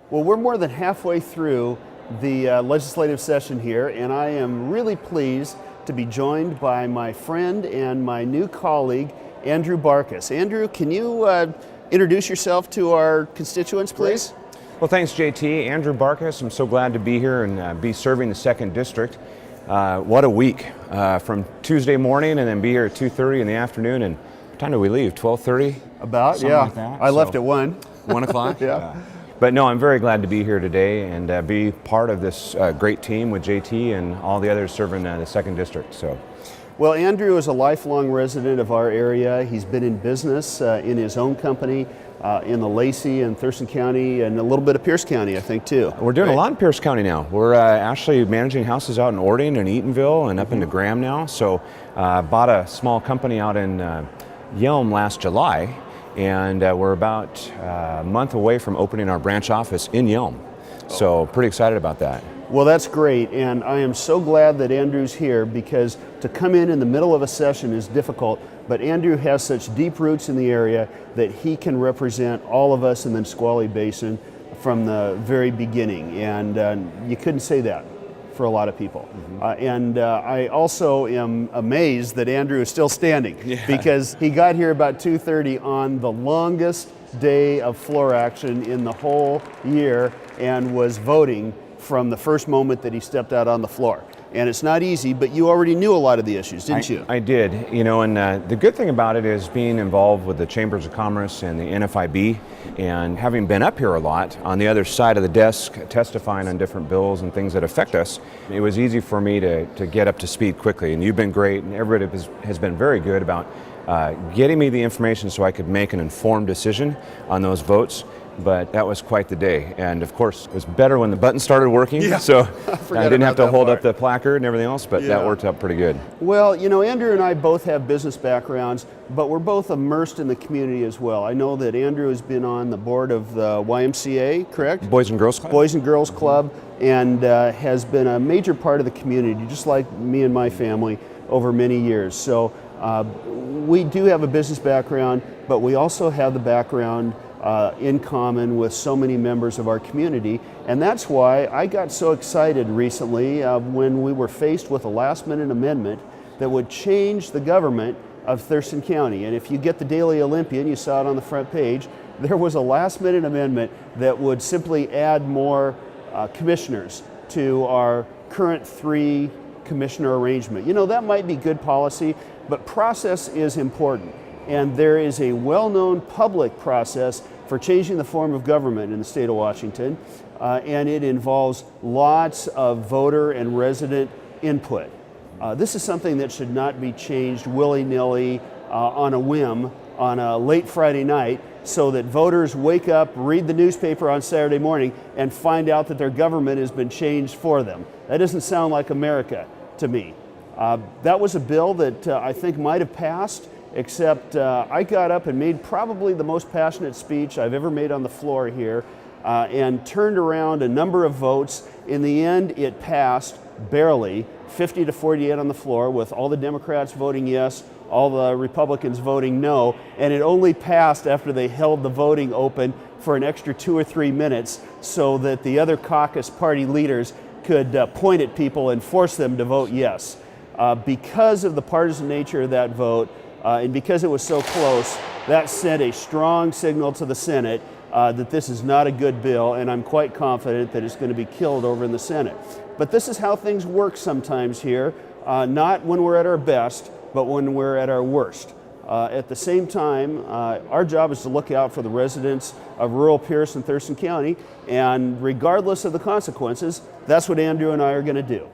Well, we're more than halfway through the legislative session here, and I am really pleased to be joined by my friend and my new colleague, Andrew Barkas. Andrew, can you introduce yourself to our constituents, please? Well, thanks, JT. Andrew Barkas. I'm so glad to be here and be serving the 2nd District. What a week. From Tuesday morning and then be here at 2:30 in the afternoon. And what time do we leave? 12:30? About, something yeah. Like that. I left at 1. 1 o'clock? Yeah. But no, I'm very glad to be here today and be part of this great team with JT and all the others serving the 2nd District. So. Well, Andrew is a lifelong resident of our area. He's been in business in his own company in the Lacey and Thurston County and a little bit of Pierce County, I think, too. We're doing a lot in Pierce County now. We're actually managing houses out in Ording and Eatonville and up into Graham now. So bought a small company out in Yelm last July, and we're about a month away from opening our branch office in Yelm. So pretty excited about that. Well, that's great, and I am so glad that Andrew's here, because to come in the middle of a session is difficult, but Andrew has such deep roots in the area that he can represent all of us in the Nisqually Basin from the very beginning, and you couldn't say that for a lot of people. I also am amazed that Andrew is still standing, because he got here about 2:30 on the longest day of floor action in the whole year and was voting from the first moment that he stepped out on the floor. And it's not easy, but you already knew a lot of the issues, didn't you? I did, and the good thing about it is being involved with the Chambers of Commerce and the NFIB, and having been up here a lot on the other side of the desk testifying on different bills and things that affect us, it was easy for me to get up to speed quickly. And you've been great, and everybody has been very good about getting me the information so I could make an informed decision on those votes. But that was quite the day, and of course it was better when the button started working, so I didn't have to hold up the placard and everything else, but that worked out pretty good. Well, Andrew and I both have business backgrounds, but we're both immersed in the community as well. I know that Andrew has been on the board of the YMCA, correct? Boys and Girls Club. Boys and Girls Club, and has been a major part of the community, just like me and my family, over many years. So we do have a business background, but we also have the background in common with so many members of our community, and that's why I got so excited recently when we were faced with a last-minute amendment that would change the government of Thurston County. And if you get the Daily Olympian, you saw it on the front page, there was a last-minute amendment that would simply add more commissioners to our current 3 commissioner arrangement. That might be good policy, but process is important. And there is a well-known public process for changing the form of government in the state of Washington, and it involves lots of voter and resident input. This is something that should not be changed willy-nilly on a whim on a late Friday night, so that voters wake up, read the newspaper on Saturday morning, and find out that their government has been changed for them. That doesn't sound like America to me. That was a bill that I think might have passed, except I got up and made probably the most passionate speech I've ever made on the floor here, and turned around a number of votes. In the end, it passed barely, 50 to 48 on the floor, with all the Democrats voting yes, all the Republicans voting no, and it only passed after they held the voting open for an extra 2 or 3 minutes so that the other caucus party leaders could point at people and force them to vote yes. Because of the partisan nature of that vote, and because it was so close, that sent a strong signal to the Senate that this is not a good bill, and I'm quite confident that it's going to be killed over in the Senate. But this is how things work sometimes here, not when we're at our best, but when we're at our worst. At the same time, our job is to look out for the residents of rural Pierce and Thurston County, and regardless of the consequences, that's what Andrew and I are going to do.